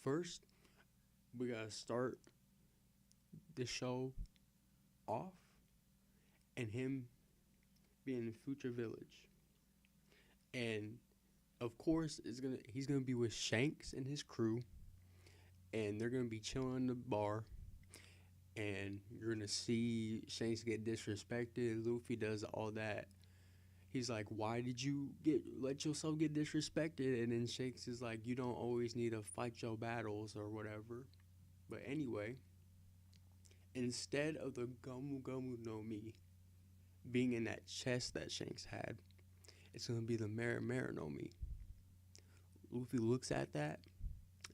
first we gotta start the show off and him being in Future Village, and of course he's gonna be with Shanks and his crew, and they're gonna be chilling in the bar, and you're gonna see Shanks get disrespected. Luffy does all that. He's like, "Why did you let yourself get disrespected?" And then Shanks is like, "You don't always need to fight your battles or whatever." But anyway, instead of the Gomu Gomu Nomi being in that chest that Shanks had, it's gonna be the Mera Mera Nomi. Luffy looks at that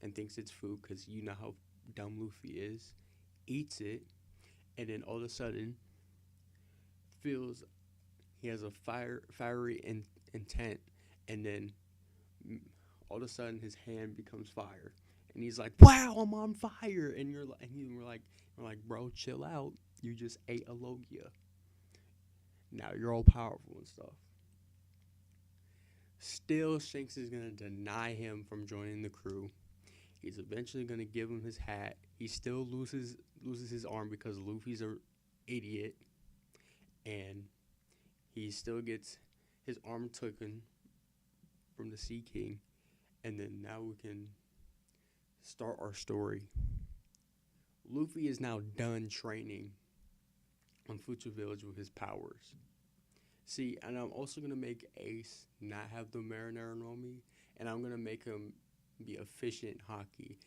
and thinks it's food because you know how dumb Luffy is. Eats it, and then all of a sudden feels he has a fiery intent, and then all of a sudden his hand becomes fire, and he's like, "Wow, I'm on fire!" And you're like, we're like, "Bro, chill out. You just ate a Logia. Now you're all powerful and stuff." Still, Shanks is gonna deny him from joining the crew. He's eventually gonna give him his hat. He still loses his arm because Luffy's a idiot, and he still gets his arm taken from the Sea King. And then now we can start our story. Luffy is now done training on Future Village with his powers. See, and I'm also gonna make Ace not have the Marinara Nomi, and I'm gonna make him be efficient hockey.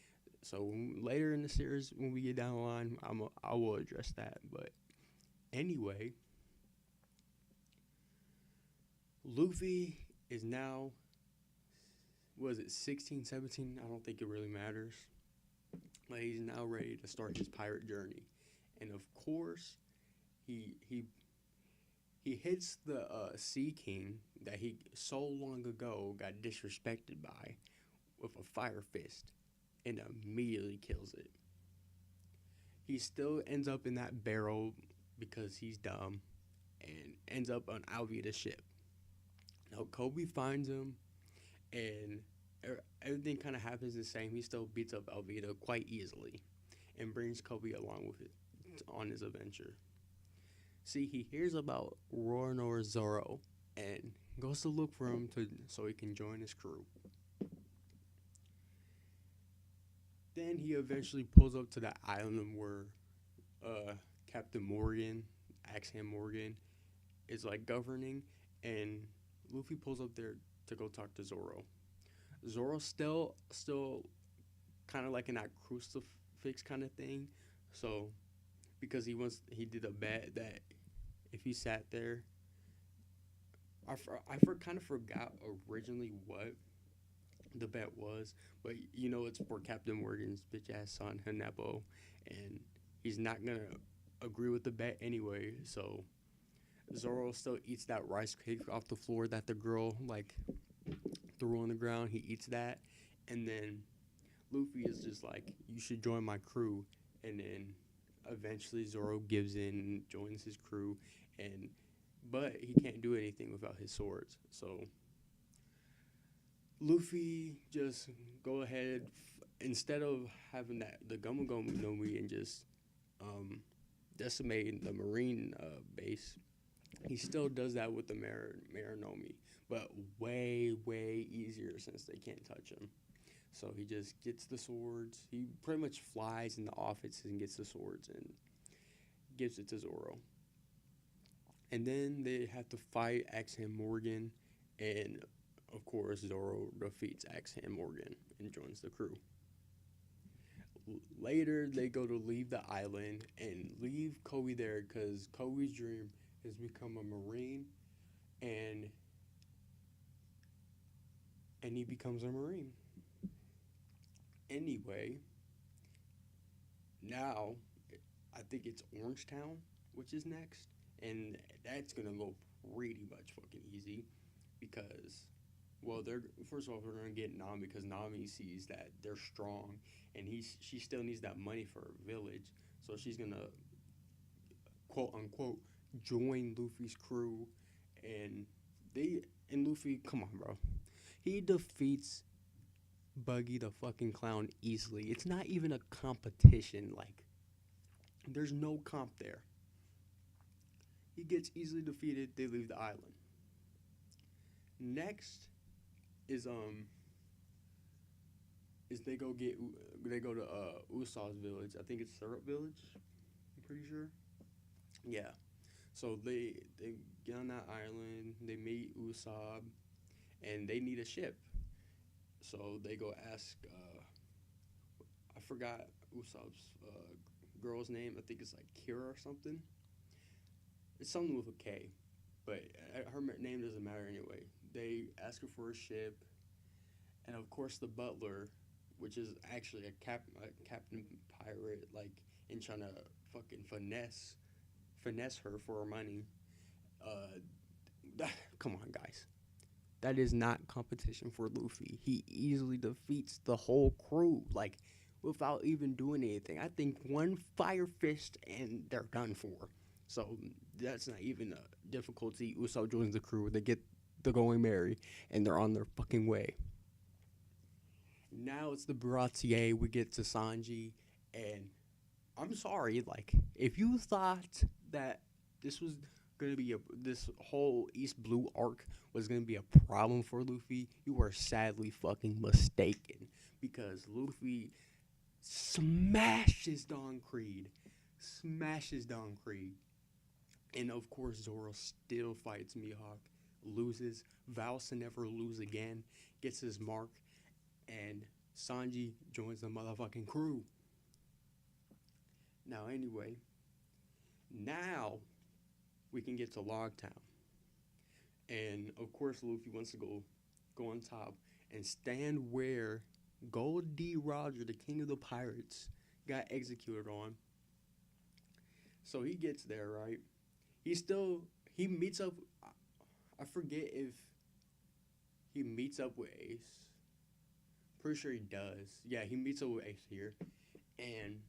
So later in the series, when we get down the line, I will address that. But anyway, Luffy is now, what is it, 16, 17? I don't think it really matters. But he's now ready to start his pirate journey. And of course, he hits the Sea King that he so long ago got disrespected by with a fire fist and immediately kills it. He still ends up in that barrel because he's dumb and ends up on Alvida's ship. Now Kobe finds him, and everything kind of happens the same. He still beats up Alvida quite easily and brings Kobe along with it on his adventure. See, he hears about Roronoa Zoro and goes to look for him so he can join his crew. Then he eventually pulls up to the island where Captain Morgan, Axeham Morgan, is like governing, and Luffy pulls up there to go talk to Zoro. Zoro's still kind of like in that crucifix kind of thing, so because he did a bet that if he sat there, I kind of forgot originally what the bet was, but you know it's for Captain Morgan's bitch ass son Hanepo, and he's not gonna agree with the bet anyway. So Zoro still eats that rice cake off the floor that the girl like threw on the ground. He eats that, and then Luffy is just like, "You should join my crew," and then eventually Zoro gives in and joins his crew, but he can't do anything without his swords. So Luffy just go ahead, instead of having the Gomu Gomu Nomi and just decimate the marine base, he still does that with the Mera Nomi, but way easier since they can't touch him. So he just gets the swords. He pretty much flies in the office and gets the swords and gives it to Zoro. And then they have to fight Axeham Morgan, and of course Zoro defeats Axeham Morgan and joins the crew. Later, they go to leave the island and leave Kobe there because Kobe's dream is become a marine, and he becomes a marine. Anyway, now I think it's Orangetown, which is next, and that's gonna go pretty much fucking easy because, well, they're first of all we're gonna get Nami because Nami sees that they're strong, and she still needs that money for her village, so she's gonna quote unquote join Luffy's crew, and Luffy, come on, bro, he defeats Buggy the fucking clown easily. It's not even a competition. Like, there's no comp there. He gets easily defeated. They leave the island. Next is they go get they go to Usaw's village. I think it's Syrup Village. I'm pretty sure. Yeah. So they get on that island. They meet Usopp, and they need a ship. So they go ask. I forgot Usopp's girl's name. I think it's like Kira or something. It's something with a K, but her name doesn't matter anyway. They ask her for a ship, and of course the butler, which is actually a captain pirate, like in trying to fucking finesse her for her money. Come on, guys. That is not competition for Luffy. He easily defeats the whole crew, like without even doing anything. I think one fire fist and they're done for. So that's not even a difficulty. Usopp joins the crew. They get the going merry, and they're on their fucking way. Now it's the Baratier. We get to Sanji, and I'm sorry, like if you thought that this was gonna be this whole East Blue arc was gonna be a problem for Luffy, you are sadly fucking mistaken. Because Luffy smashes Don Creed, and of course Zoro still fights Mihawk, loses, vows to never lose again, gets his mark, and Sanji joins the motherfucking crew. Now, anyway, now we can get to Logtown. And of course, Luffy wants to go on top and stand where Gold D. Roger, the king of the pirates, got executed on. So he gets there, right? He meets up. I forget if he meets up with Ace. Pretty sure he does. Yeah, he meets up with Ace here. And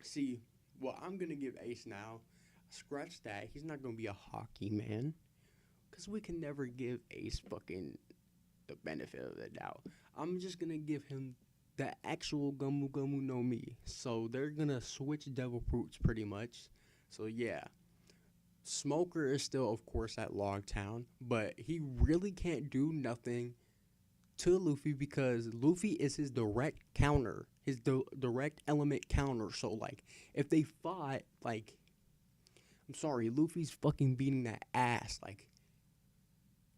see, what I'm going to give Ace now, scratch that. He's not going to be a hockey man. Because we can never give Ace fucking the benefit of the doubt. I'm just going to give him the actual Gumu Gumu no Mi. So they're going to switch Devil Fruits pretty much. So yeah. Smoker is still, of course, at Logtown. But he really can't do nothing to Luffy because Luffy is his direct counter. His direct element counter. So, like, if they fought, like, I'm sorry, Luffy's fucking beating that ass. Like,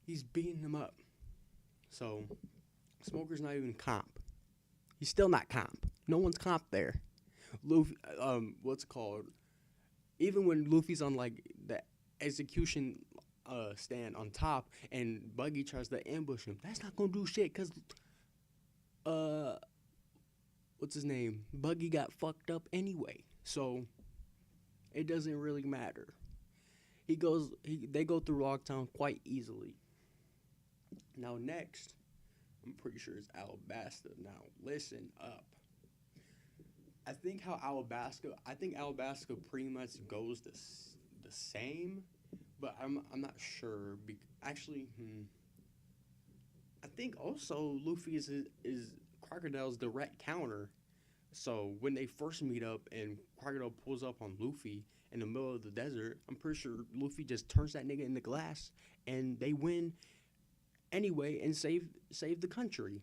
he's beating him up. So, Smoker's not even comp. He's still not comp. No one's comp there. Luffy, what's it called? Even when Luffy's on, like, the execution stand on top and Buggy tries to ambush him, that's not gonna do shit because, what's his name? Buggy got fucked up anyway. So, it doesn't really matter. They go through Logtown quite easily. Now next, I'm pretty sure it's Alabasta. Now listen up. I think Alabasta pretty much goes the same, but I'm not sure. Actually, I think also Luffy is Crocodile's direct counter. So when they first meet up and Crocodile pulls up on Luffy in the middle of the desert, I'm pretty sure Luffy just turns that nigga in the glass and they win anyway and save the country.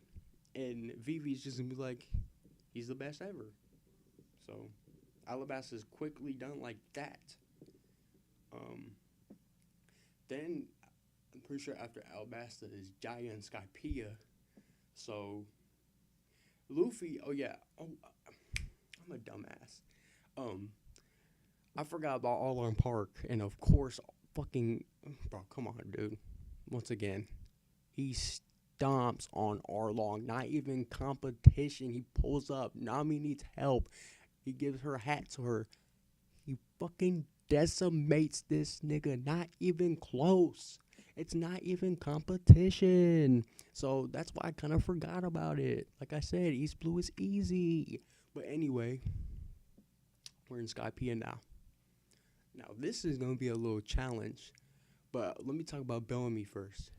And Vivi's just gonna be like, he's the best ever. So Alabasta's quickly done like that. Then I'm pretty sure after Alabasta is Jaya and Skypiea. So Luffy, I'm a dumbass. I forgot about All-On Park, and of course, fucking, bro, come on, dude. Once again, he stomps on Arlong, not even competition. He pulls up. Nami needs help. He gives her hat to her. He fucking decimates this nigga. Not even close. It's not even competition. So that's why I kind of forgot about it. Like I said, East Blue is easy. But anyway, we're in Skypiea now. Now, this is going to be a little challenge. But let me talk about Bellamy first.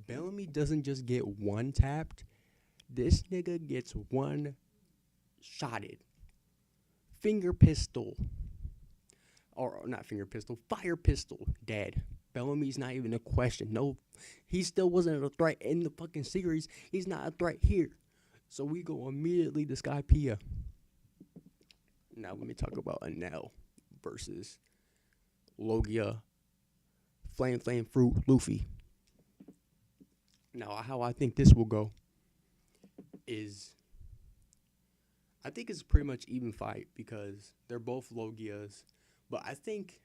Bellamy doesn't just get one tapped. This nigga gets one shotted. Finger pistol. Or not finger pistol, fire pistol. Dead. Bellamy's not even a question. No, he still wasn't a threat in the fucking series. He's not a threat here. So we go immediately to Skypiea. Now let me talk about Enel versus Logia, Flame Fruit, Luffy. Now how I think this will go is, I think it's pretty much even fight because they're both Logias. But I think,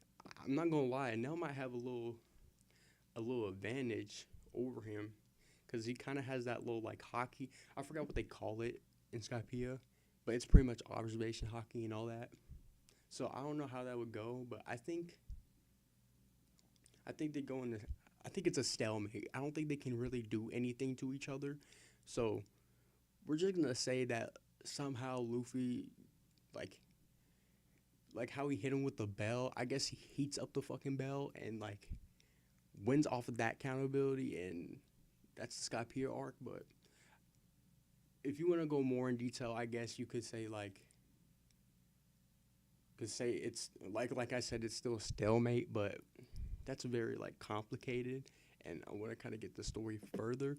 I'm not gonna lie, Enel might have a little advantage over him because he kind of has that little like hockey. I forgot what they call it in Skypiea, but it's pretty much observation hockey and all that. So I don't know how that would go, but I think they go into. I think it's a stalemate. I don't think they can really do anything to each other. So we're just gonna say that somehow Luffy, like how he hit him with the bell. I guess he heats up the fucking bell and like wins off of that accountability, and that's the Skypiea arc. But if you want to go more in detail, I guess you could say it's like I said, it's still a stalemate, but that's very like complicated, and I want to kind of get the story further.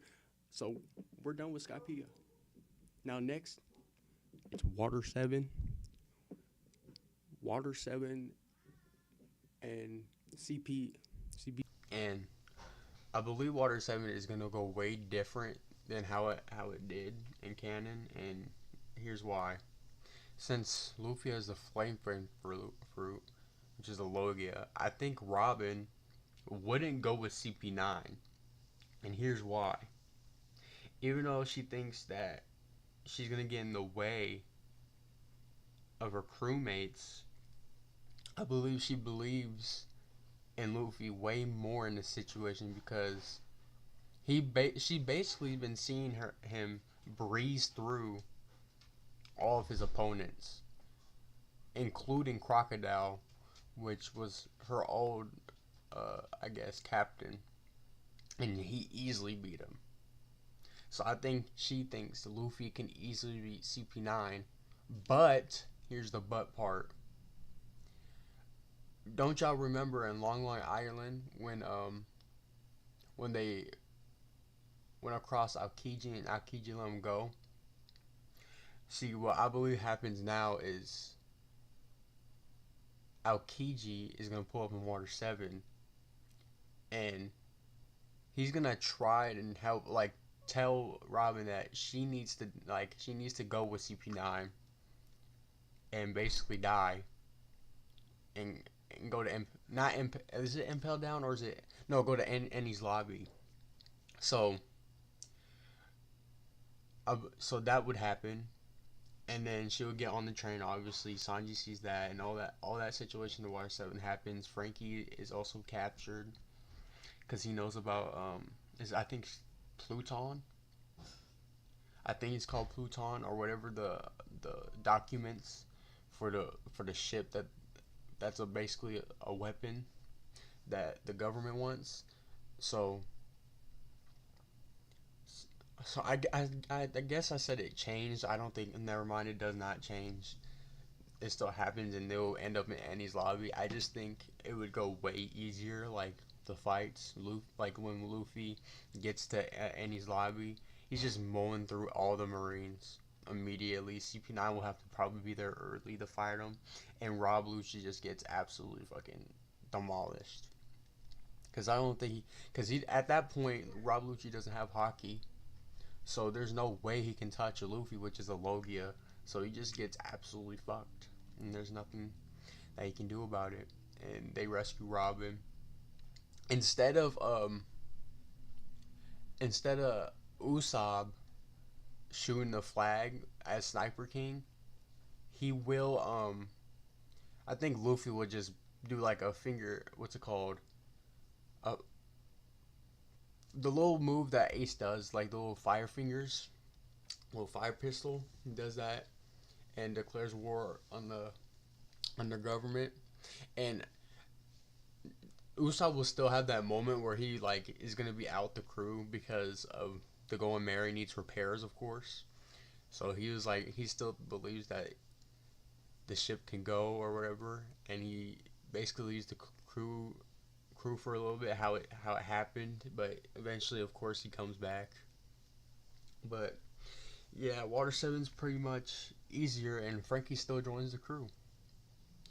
So we're done with Skypiea. Now next, it's Water 7. Water 7 and CP. And I believe Water 7 is going to go way different than how it did in canon, and here's why. Since Luffy has the flame fruit, which is a Logia, I think Robin wouldn't go with CP9, and here's why. Even though she thinks that she's going to get in the way of her crewmates, I believe she believes in Luffy way more in this situation because she basically been seeing him breeze through all of his opponents, including Crocodile, which was her old, I guess, captain, and he easily beat him. So I think she thinks Luffy can easily beat CP9, but here's the but part. Don't y'all remember in Long Long Island when they went across Aokiji and Aokiji let him go? See, what I believe happens now is Aokiji is gonna pull up in Water 7, and he's gonna try and help, like, tell Robin that she needs to go with CP9 and basically die and go to is it Impel Down or is it no go to Enies lobby. So that would happen, and then she would get on the train. Obviously, Sanji sees that, and all that situation in Water 7 happens. Frankie is also captured because he knows about I think Pluton. I think it's called Pluton or whatever the documents for the ship that's basically a weapon that the government wants. So I guess I said it changed. I don't think. Never mind. It does not change. It still happens, and they'll end up in Annie's lobby. I just think it would go way easier, like the fights. Like when Luffy gets to Annie's lobby, he's just mowing through all the Marines immediately. CP9 will have to probably be there early to fight him, and Rob Lucci just gets absolutely fucking demolished. Because I don't think he at that point Rob Lucci doesn't have hockey, so there's no way he can touch a Luffy, which is a Logia. So he just gets absolutely fucked, and there's nothing that he can do about it. And they rescue Robin instead of Usopp shooting the flag as Sniper King. He will I think Luffy would just do like a finger. What's it called? The little move that Ace does, like the little fire fingers, little fire pistol. He does that and declares war on the government. And Usopp will still have that moment where he like is gonna be out the crew because of the Golden Mary needs repairs, of course. So he was like, he still believes that the ship can go or whatever, and he basically leaves the crew for a little bit how it happened, but eventually, of course, he comes back. But yeah, Water 7's pretty much easier, and Frankie still joins the crew.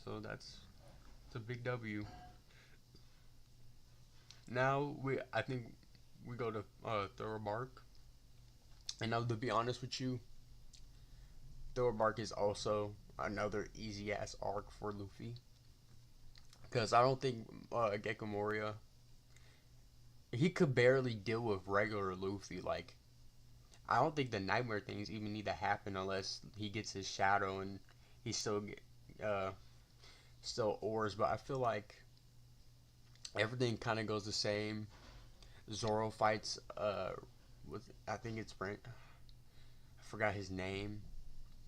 So it's a big W. Now I think we go to Thorough Bark, and now to be honest with you, Thorough Bark is also another easy ass arc for Luffy, because I don't think Gecko Moria, he could barely deal with regular Luffy. Like, I don't think the nightmare things even need to happen unless he gets his shadow and he uh still oars. But I feel like everything kind of goes the same. Zoro fights with, I think it's Brent. I forgot his name,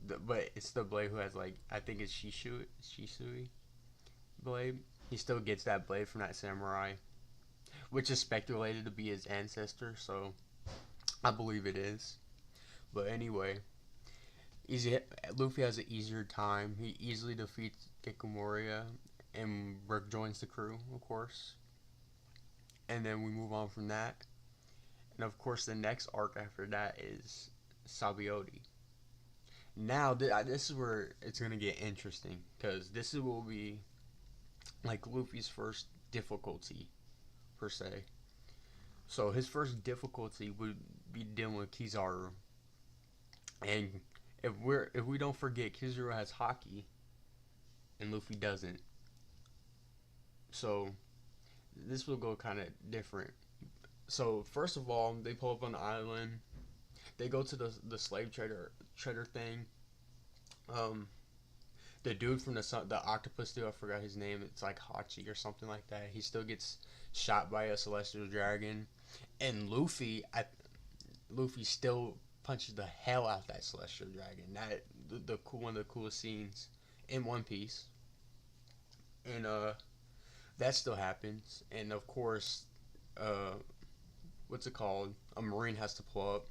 but it's the blade who has, like, I think it's Shisui blade. He still gets that blade from that samurai, which is speculated to be his ancestor. So I believe it is. But anyway, easy. Luffy has an easier time. He easily defeats Gecko Moria, and Brook joins the crew, of course. And then we move on from that. And of course, the next arc after that is Sabaody. Now, this is where it's gonna get interesting, because this will be like Luffy's first difficulty per se. So his first difficulty would be dealing with Kizaru, and if we don't forget, Kizaru has Haki, and Luffy doesn't. So this will go kind of different. So first of all, they pull up on the island. They go to the slave trader thing. Um, the dude from the octopus dude, I forgot his name. It's like Hachi or something like that. He still gets shot by a celestial dragon, and Luffy still punches the hell out of that celestial dragon. That the cool one of the coolest scenes in One Piece, and that still happens. And of course, uh, what's it called? A marine has to pull up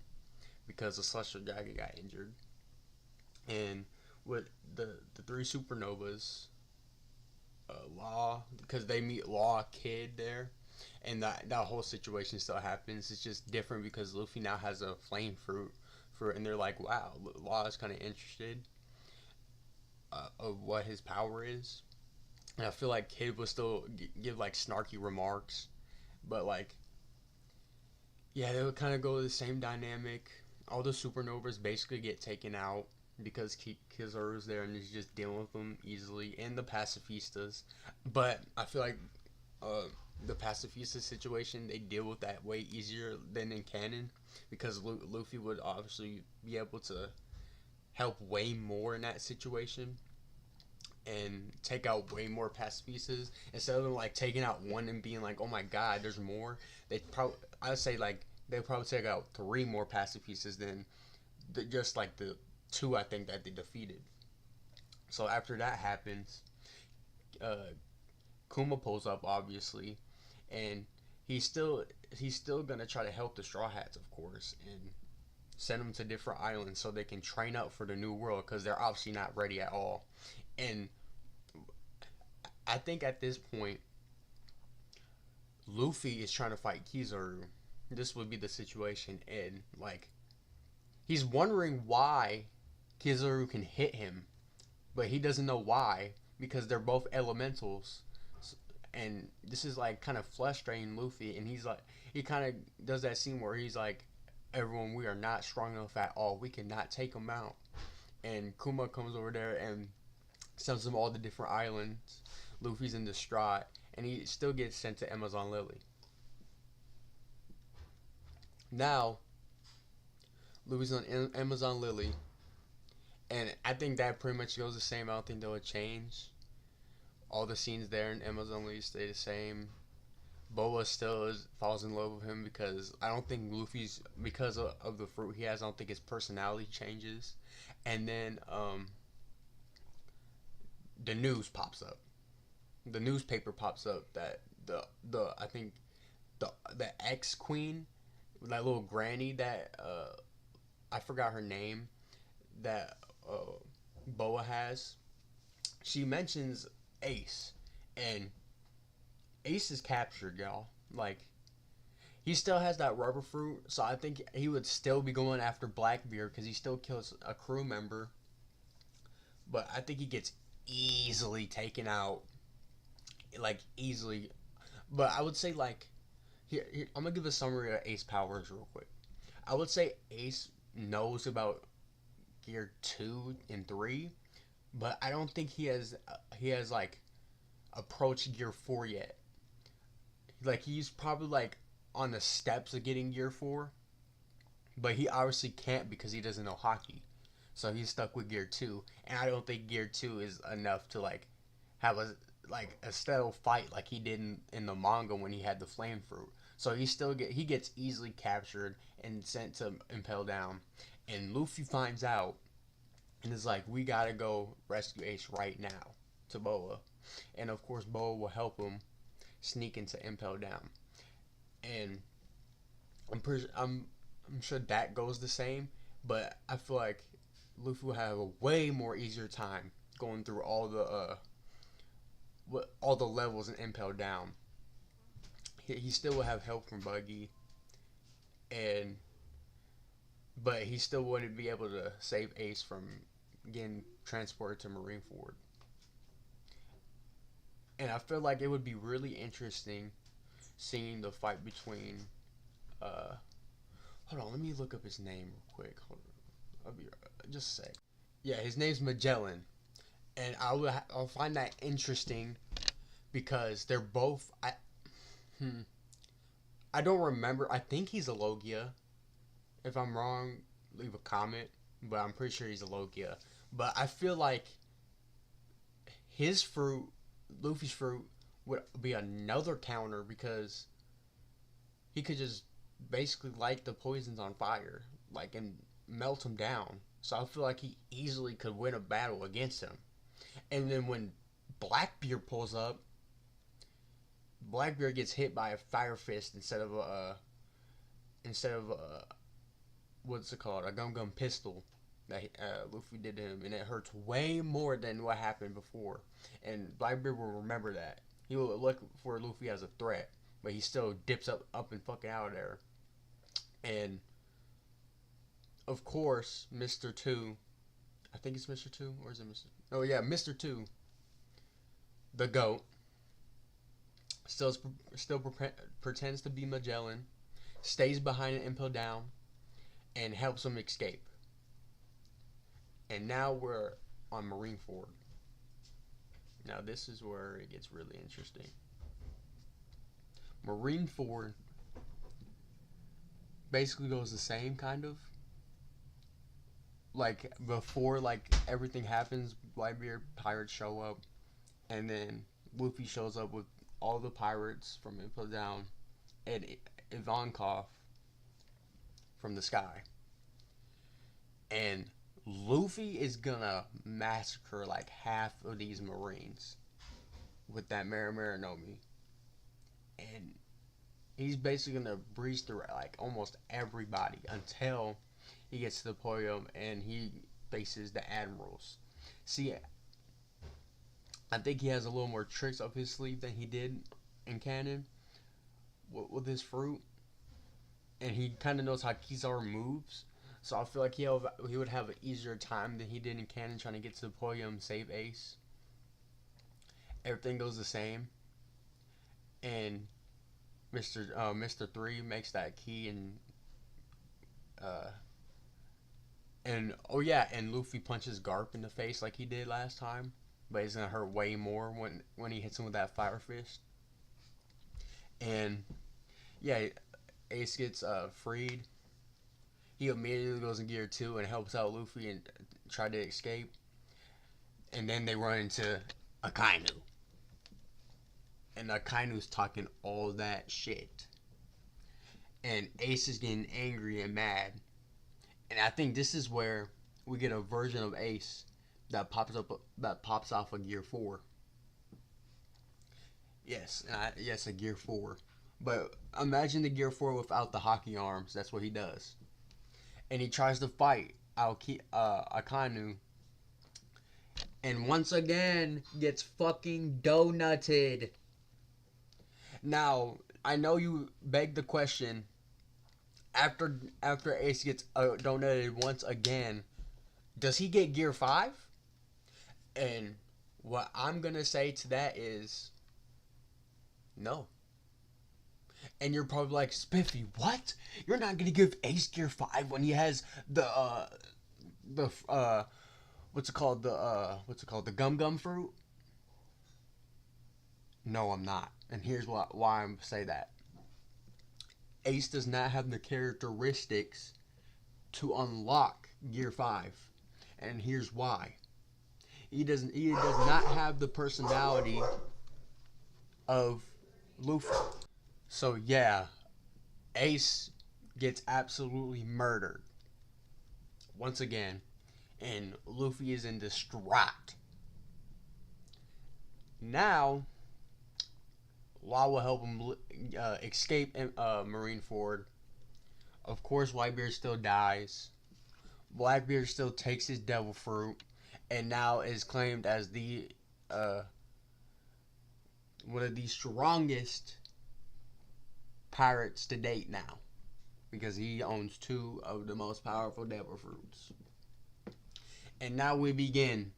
because the celestial dragon got injured, and with the three supernovas, Law, because they meet Law Kid there, and that whole situation still happens. It's just different because Luffy now has a flame fruit, and they're like, wow, Law is kind of interested of what his power is, and I feel like Kid will still give like snarky remarks, but like, yeah, they would kind of go to the same dynamic. All the supernovas basically get taken out because Kizaru's there and he's just dealing with them easily, and the pacifistas. But I feel like the pacifista situation, they deal with that way easier than in canon, because Luffy would obviously be able to help way more in that situation and take out way more pacifistas instead of them like taking out one and being like, oh my god, there's more. They probably, I'd say, like, they probably take out three more pacifistas than just like the two I think that they defeated. So after that happens, uh, Kuma pulls up obviously, and he's still gonna try to help the Straw Hats, of course, and send them to different islands so they can train up for the new world, because they're obviously not ready at all. And I think at this point, Luffy is trying to fight Kizaru. This would be the situation, and like, he's wondering why Kizaru can hit him, but he doesn't know why, because they're both elementals. And this is like kind of frustrating Luffy, and he's like, he kind of does that scene where he's like, everyone, we are not strong enough at all, we cannot take them out. And Kuma comes over there and sends them all to different islands. Luffy's in distraught, and he still gets sent to Amazon Lily. Now Luffy's on Amazon Lily, and I think that pretty much goes the same. I don't think they'll change. All the scenes there in Amazon Lily stay the same. Boba still falls in love with him, because I don't think Luffy's, because of the fruit he has, I don't think his personality changes. And then the news pops up. The newspaper pops up that the I think the ex queen that little granny that I forgot her name that Boa has. She mentions Ace, and Ace is captured, y'all. Like, he still has that rubber fruit, so I think he would still be going after Blackbeard because he still kills a crew member. But I think he gets easily taken out, like easily. But I would say like here I'm gonna give a summary of Ace powers real quick. I would say Ace knows about Gear 2 and 3, but I don't think he has like approached Gear 4 yet. Like he's probably like on the steps of getting Gear 4, but he obviously can't because he doesn't know hockey. So he's stuck with Gear 2, and I don't think Gear 2 is enough to like have a steady fight like he did in the manga when he had the flame fruit. So he gets easily captured and sent to Impel Down, and Luffy finds out and is like, we gotta go rescue Ace right now to Boa, and of course Boa will help him sneak into Impel Down, and I'm sure that goes the same, but I feel like Luffy will have a way more easier time going through all the levels and Impel Down. He still will have help from Buggy, and but he still wouldn't be able to save Ace from getting transported to Marineford. And I feel like it would be really interesting seeing the fight between. Uh, Hold on, let me look up his name real quick. Hold on, I'll be just a sec. Yeah, his name's Magellan, and I'll find that interesting because they're both. I don't remember. I think he's a Logia. If I'm wrong, leave a comment. But I'm pretty sure he's a Logia. But I feel like his fruit, Luffy's fruit, would be another counter because he could just basically light the poisons on fire, like, and melt them down. So I feel like he easily could win a battle against him. And then when Blackbeard pulls up, Blackbeard gets hit by a fire fist instead of what's it called, a gum pistol that Luffy did to him, and it hurts way more than what happened before. And Blackbeard will remember that. He will look for Luffy as a threat, but he still dips up and fucking out of there. And of course, Mr. 2, I think it's Mr. 2, or is it Mr. Oh yeah, Mr. 2, the GOAT, still pretends to be Magellan, stays behind an Impel Down, and helps him escape. And now we're on Marineford. Now this is where it gets really interesting. Marineford basically goes the same kind of. Like before, like everything happens, Blackbeard pirates show up, and then Luffy shows up with all the pirates from Impel Down and Ivankov from the sky. And Luffy is gonna massacre like half of these Marines with that Mera Nomi. And he's basically gonna breeze through like almost everybody until he gets to the podium and he faces the admirals. See, I think he has a little more tricks up his sleeve than he did in canon with his fruit, and he kind of knows how Kizaru moves. So I feel like he would have an easier time than he did in canon trying to get to the podium, save Ace. Everything goes the same, and Mr. 3 makes that key, and oh yeah, and Luffy punches Garp in the face like he did last time, but it's gonna hurt way more when he hits him with that fire fist. And yeah, Ace gets freed. He immediately goes in Gear 2 and helps out Luffy and try to escape. And then they run into Akainu. And Akainu's talking all that shit. And Ace is getting angry and mad. And I think this is where we get a version of Ace that pops off of Gear 4. Yes, a Gear 4. But imagine the Gear 4 without the hockey arms. That's what he does. And he tries to fight Akanu. And once again, gets fucking donutted. Now, I know you begged the question. After Ace gets donutted once again, does he get Gear 5? And what I'm going to say to that is no. And you're probably like, Spiffy, what? You're not gonna give Ace Gear 5 when he has the what's it called? The gum gum fruit? No, I'm not. And here's why I'm say that. Ace does not have the characteristics to unlock Gear 5. And here's why. He does not have the personality of Luffy. So yeah, Ace gets absolutely murdered once again, and Luffy is in distraught. Now, Law will help him escape Marineford. Of course, Whitebeard still dies. Blackbeard still takes his devil fruit, and now is claimed as the one of the strongest pirates to date now, because he owns 2 of the most powerful devil fruits. And now we begin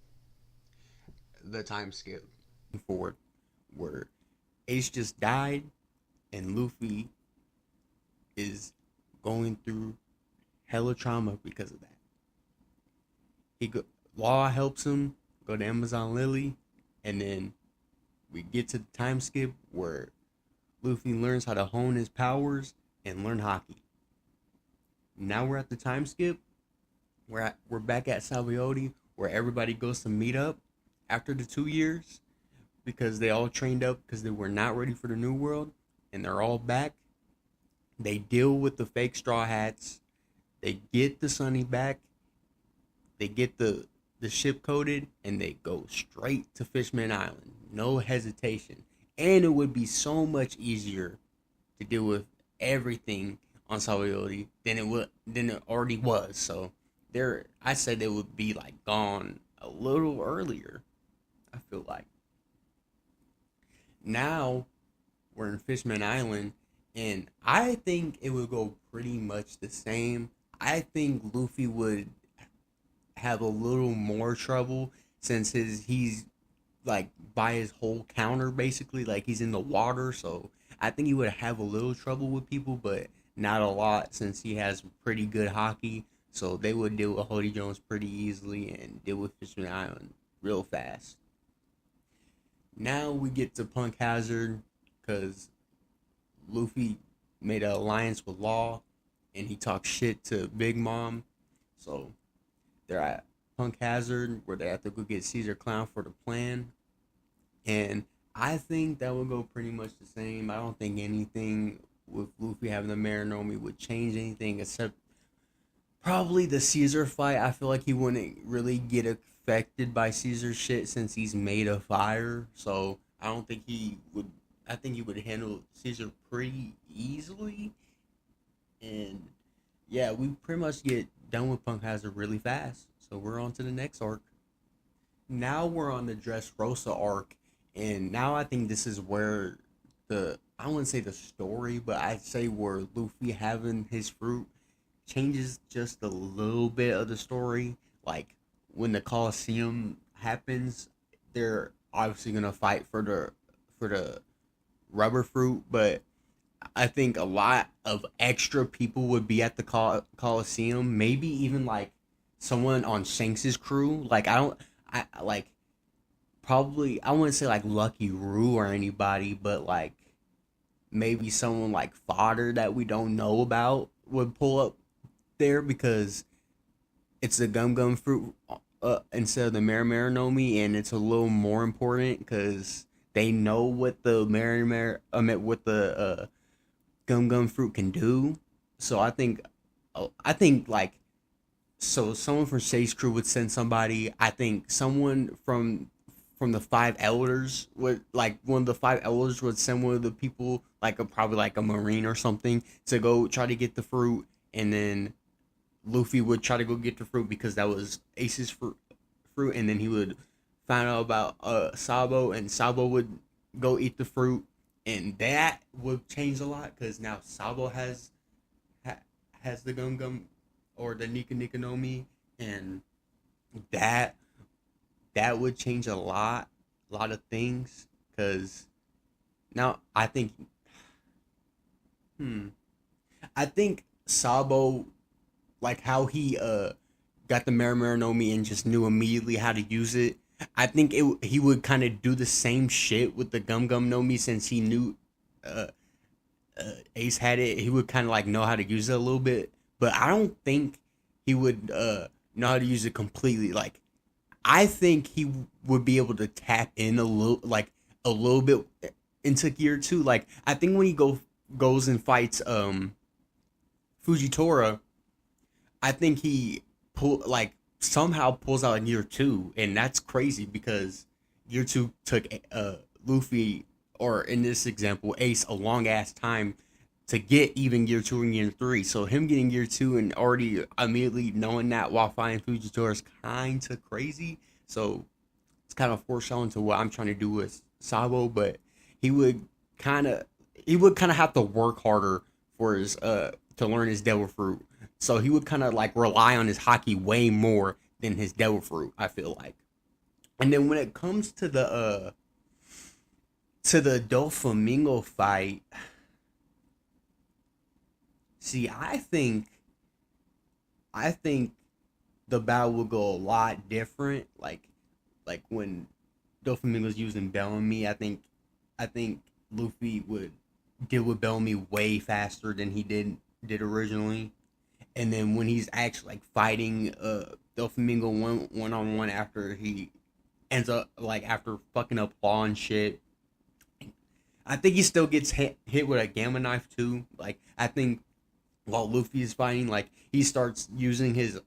the time skip forward, where Ace just died and Luffy is going through hella trauma because of that. Law helps him go to Amazon Lily, and then we get to the time skip where Luffy learns how to hone his powers and learn hockey. Now we're at the time skip. We're back at Salvioti, where everybody goes to meet up after the 2 years, because they all trained up because they were not ready for the new world, and they're all back. They deal with the fake Straw Hats. They get the Sunny back. They get the ship coded, and they go straight to Fishman Island. No hesitation. And it would be so much easier to deal with everything on Salvioti than it already was. So I said they would be like gone a little earlier, I feel like. Now we're in Fishman Island, and I think it would go pretty much the same. I think Luffy would have a little more trouble since he's like by his whole counter, basically, like he's in the water. So I think he would have a little trouble with people, but not a lot, since he has pretty good hockey. So they would deal with Hody Jones pretty easily and deal with Fishman Island real fast. Now we get to Punk Hazard, because Luffy made an alliance with Law, and he talks shit to Big Mom. So they're at Punk Hazard, where they have to go get Caesar Clown for the plan. And I think that would go pretty much the same. I don't think anything with Luffy having the Mera Nomi would change anything, except probably the Caesar fight. I feel like he wouldn't really get affected by Caesar's shit since he's made of fire. So I don't think he would. I think he would handle Caesar pretty easily. And yeah, we pretty much get done with Punk Hazard really fast. So we're on to the next arc. Now we're on the Dressrosa arc. And now I think this is where I wouldn't say the story, but I'd say where Luffy having his fruit changes just a little bit of the story. Like when the Coliseum happens, they're obviously gonna fight for the rubber fruit, but I think a lot of extra people would be at the Coliseum. Maybe even like someone on Shanks's crew. Like probably I wouldn't say like Lucky Roo or anybody, but like maybe someone like Fodder that we don't know about would pull up there, because it's the Gum Gum fruit instead of the Mera Nomi, and it's a little more important because they know what the what the Gum Gum fruit can do. So I think like, so someone from Shay's crew would send somebody. I think someone from the 5 elders would, like one of the 5 elders would send one of the people like a probably like a marine or something to go try to get the fruit, and then Luffy would try to go get the fruit because that was Ace's fruit, and then he would find out about Sabo, and Sabo would go eat the fruit, and that would change a lot because now Sabo has the Gum Gum or the Nika Nika Nomi, and that that would change a lot of things because now hmm, I think Sabo, like how he got the Mera Nomi and just knew immediately how to use it. I think he would kind of do the same shit with the Gum Gum Nomi since he knew uh, Ace had it. He would kind of like know how to use it a little bit, but I don't think he would know how to use it completely. Like I think he would be able to tap in a little bit into gear two. Like I think when he goes and fights Fujitora, I think he somehow pulls out in year two, and that's crazy because year two took Luffy, or in this example, Ace, a long ass time to get even year two and year three. So him getting year two and already immediately knowing that while fighting Fujitora is kind of crazy. So it's kind of foreshadowing to what I'm trying to do with Sabo, but he would kind of he would kind of have to work harder for his to learn his devil fruit. So he would kind of like rely on his hockey way more than his devil fruit, I feel like. And then when it comes to the Doflamingo fight, see, I think the battle will go a lot different. Like when Doflamingo's using Bellamy, I think Luffy would deal with Bellamy way faster than he did originally. And then when he's actually like fighting Doflamingo one on one after he ends up like after fucking up Law and shit, I think he still gets hit with a gamma knife too. Like I think while Luffy is fighting, like he starts using his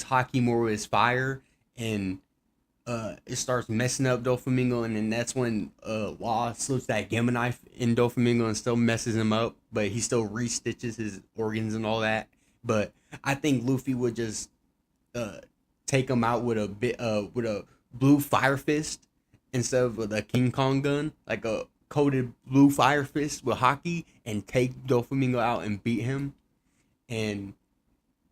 hockey more with his fire, and it starts messing up Doflamingo, and then that's when Law slips that gamma knife in Doflamingo and still messes him up, but he still restitches his organs and all that. But I think Luffy would just uh, take him out with a blue fire fist instead of with a King Kong gun, like a coated blue fire fist with hockey, and take Doflamingo out and beat him. And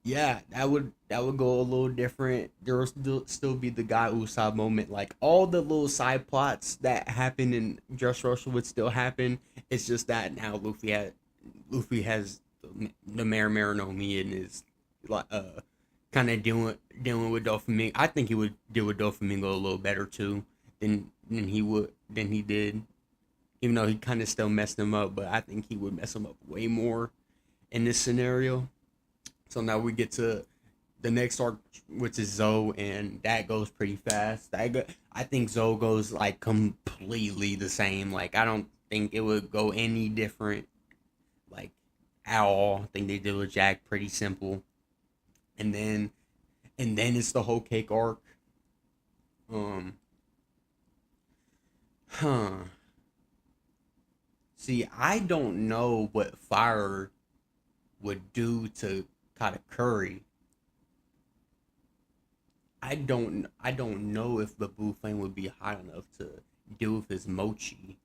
yeah, that would go a little different. There will still be the guy Usopp moment. Like all the little side plots that happen in Just Russell would still happen. It's just that now Luffy has the Mera no Mi and is like kind of dealing with Doflamingo. I think he would deal with Doflamingo a little better too than he did. Even though he kind of still messed him up, but I think he would mess him up way more in this scenario. So now we get to the next arc, which is Zoe, and that goes pretty fast. I think Zoe goes like completely the same. Like I don't think it would go any different, like at all. I think they did with Jack pretty simple, and then it's the whole cake arc. Um, huh. See, I don't know what fire would do to Katakuri. I don't know if the blue flame would be hot enough to deal with his mochi.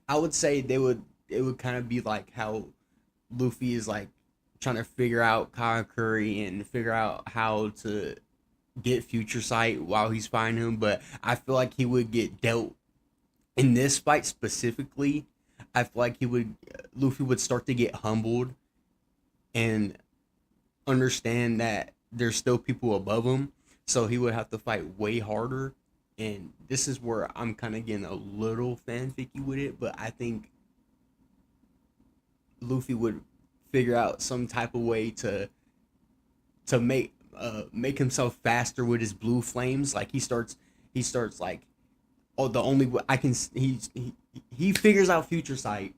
I would say it would kind of be like how Luffy is like trying to figure out Katakuri and figure out how to get future sight while he's fighting him, but I feel like he would get dealt in this fight specifically. I feel like he would Luffy would start to get humbled and understand that there's still people above him, so he would have to fight way harder. And this is where I'm kind of getting a little fanficky with it, but I think Luffy would figure out some type of way to make himself faster with his blue flames. Like he starts like, oh, the only way I can he figures out future sight,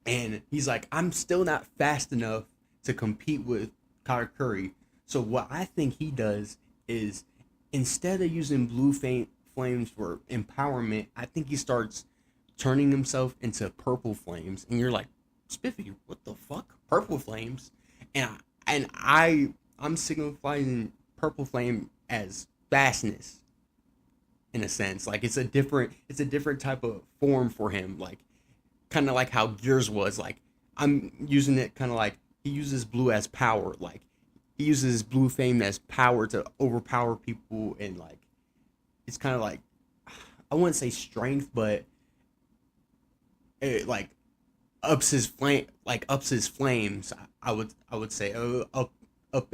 and he's like, I'm still not fast enough to compete with Katakuri. So what I think he does is, instead of using flames for empowerment, I think he starts turning himself into purple flames, and you're like, Spiffy, what the fuck? Purple flames? I'm signifying purple flame as fastness in a sense. Like it's a different type of form for him. Like kind of like how Gears was. Like I'm using it kind of like he uses blue as power. Like he uses blue flame as power to overpower people, and like it's kind of like I wouldn't say strength, but it like ups his flames. I would say up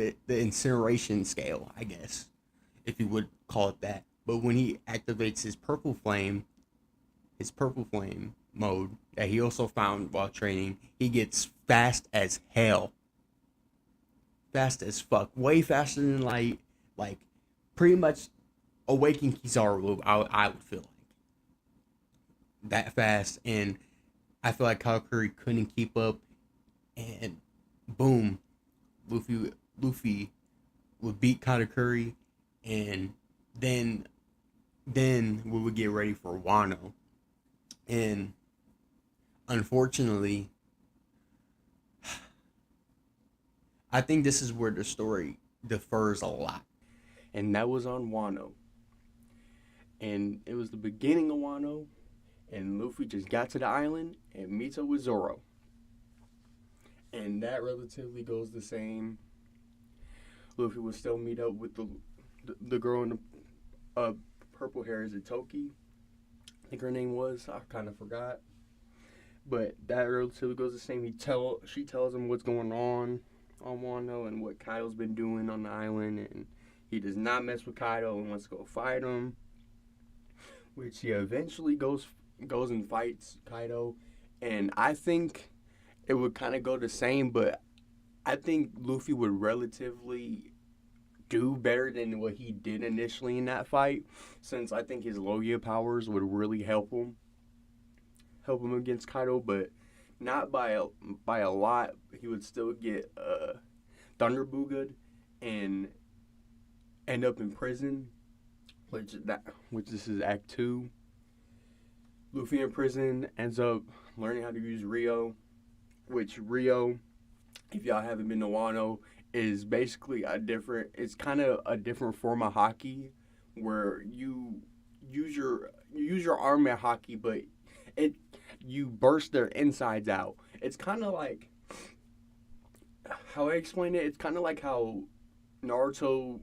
at the incineration scale, I guess, if you would call it that. But when he activates his purple flame mode that he also found while training, he gets fast as hell, fast as fuck, way faster than light, like pretty much awaken Kizaru. I would feel like that fast, and I feel like Katakuri couldn't keep up, and boom, Luffy would beat Katakuri, and then we would get ready for Wano, and unfortunately, I think this is where the story differs a lot, and that was on Wano, and it was the beginning of Wano, and Luffy just got to the island and meets up with Zoro. And that relatively goes the same. Luffy would still meet up with the girl in the purple hair. Is it Toki? I think her name was. I kind of forgot. But that relatively goes the same. She tells him what's going on Wano and what Kaido's been doing on the island, and he does not mess with Kaido and wants to go fight him. Which he eventually goes and fights Kaido, and I think it would kind of go the same, but I think Luffy would relatively do better than what he did initially in that fight, since I think his Logia powers would really help him against Kaido, but not by a lot. He would still get Thunder Boogad and end up in prison, which this is Act 2. Luffy in prison ends up learning how to use Rio, which Rio, if y'all haven't been to Wano, is basically it's kind of a different form of hockey where you use your arm at hockey, but you burst their insides out. It's kind of like how I explain it. It's kind of like how Naruto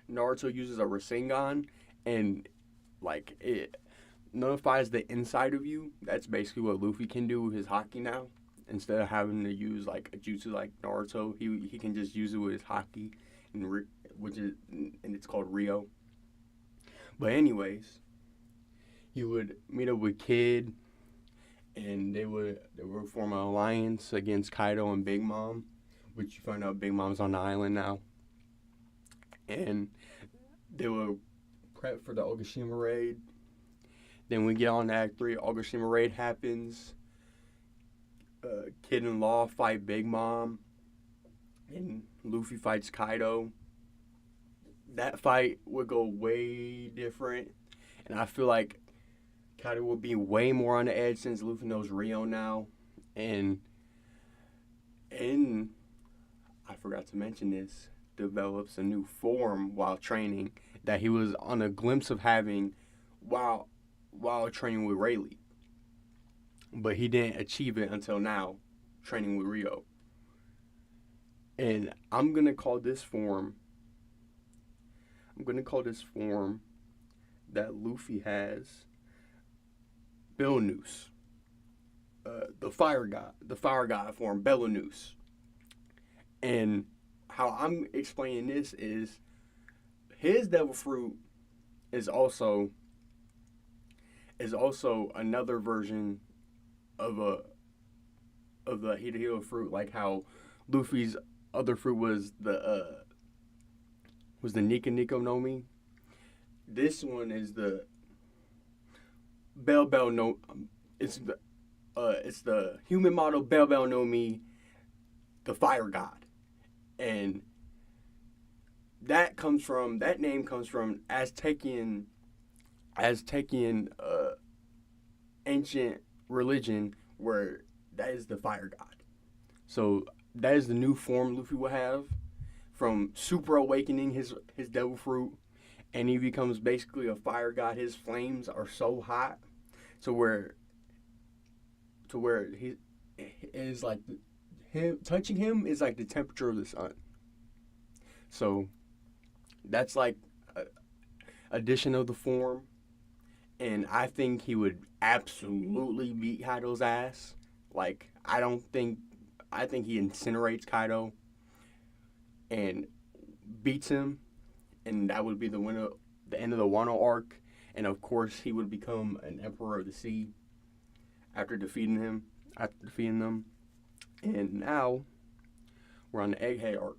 uses a Rasengan, and like it nullifies the inside of you. That's basically what Luffy can do with his haki now. Instead of having to use like a jutsu like Naruto, he can just use it with his haki, and it's called Rio. But anyways, he would meet up with Kid, and they would form an alliance against Kaido and Big Mom, which you find out Big Mom's on the island now, and they would prep for the Ogashima raid. Then we get on to Act 3. Ogashima raid happens. Kid and Law fight Big Mom, and Luffy fights Kaido. That fight would go way different, and I feel like Kaido will be way more on the edge since Luffy knows Rio now, and I forgot to mention this, develops a new form while training that he was on a glimpse of having while training with Rayleigh. But he didn't achieve it until now, training with Rio. And I'm going to call this form that Luffy has Belnoose. The fire god form, Belanoose. And how I'm explaining this is his devil fruit is also another version of the Hida fruit, like how Luffy's other fruit was the Nika Nika Nomi. This one is the Bell no. It's the human model Bell Nomi, the fire god, and that name comes from Aztecian ancient religion where that is the fire god. So that is the new form Luffy will have from super awakening his devil fruit, and he becomes basically a fire god. His flames are so hot to where he is like him touching him is like the temperature of the sun. So that's like a addition of the form, and I think he would absolutely beat Kaido's ass. Like I think he incinerates Kaido and beats him, and that would be the end of the Wano arc. And of course, he would become an Emperor of the Sea after defeating them. And now we're on the Egghead arc,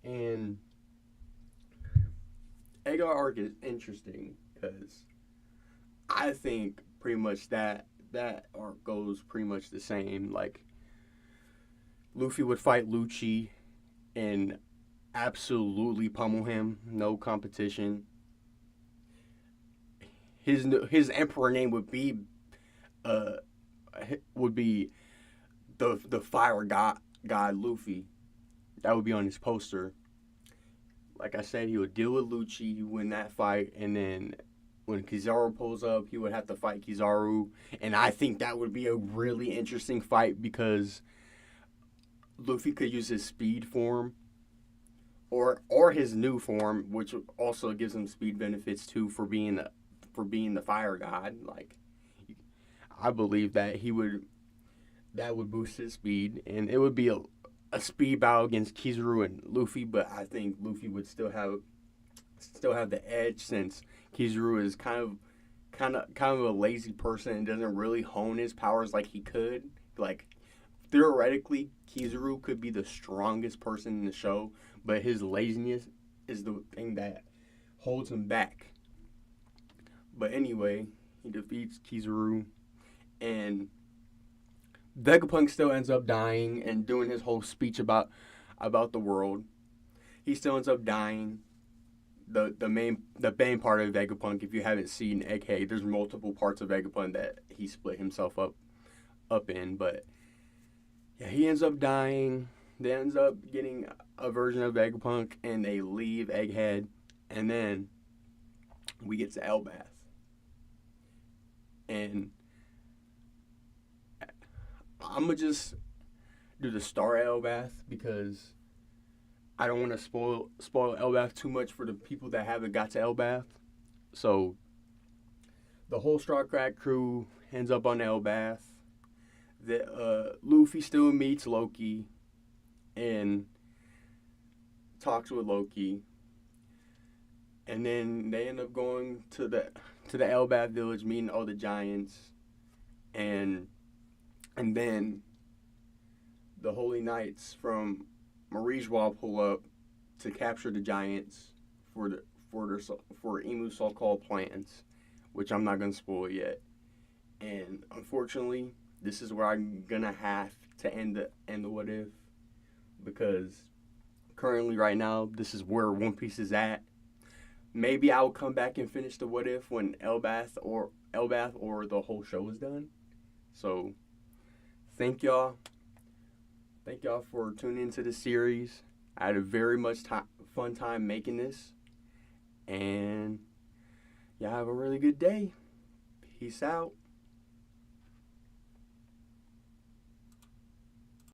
and Egghead arc is interesting because I think pretty much that arc goes pretty much the same. Like Luffy would fight Lucci and absolutely pummel him, no competition. His emperor name uh would be the fire god Luffy. That would be on his poster. Like I said, he would deal with Lucci, he would win that fight, and then when Kizaru pulls up, he would have to fight Kizaru, and I think that would be a really interesting fight because Luffy could use his speed form or his new form, which also gives him speed benefits too for being the fire god. Like I believe that would boost his speed, and it would be a speed battle against Kizaru and Luffy. But I think Luffy would still have the edge since Kizaru is kind of a lazy person and doesn't really hone his powers like he could. Like theoretically, Kizaru could be the strongest person in the show, but his laziness is the thing that holds him back. But anyway, he defeats Kizaru, and Vegapunk still ends up dying and doing his whole speech about the world. He still ends up dying. The main part of Vegapunk, if you haven't seen Egghead, there's multiple parts of Vegapunk that he split himself up in, but yeah, he ends up dying. They ends up getting a version of Vegapunk, and they leave Egghead, and then we get to Elbath. And I'm going to just do the Star Elbath because I don't want to spoil Elbath too much for the people that haven't got to Elbath. So the whole Straw Crack crew ends up on Elbath. Luffy still meets Loki and talks with Loki, and then they end up going to the Elbath village, meeting all the giants, and then the Holy Knights from Marijwa pull up to capture the giants for Emu's so-called plans, which I'm not gonna spoil yet. And unfortunately, this is where I'm gonna have to end the what if, because currently right now this is where One Piece is at. Maybe I'll come back and finish the what if when Elbath or the whole show is done. So thank y'all for tuning into the series. I had a very much fun time making this, and y'all have a really good day. Peace out.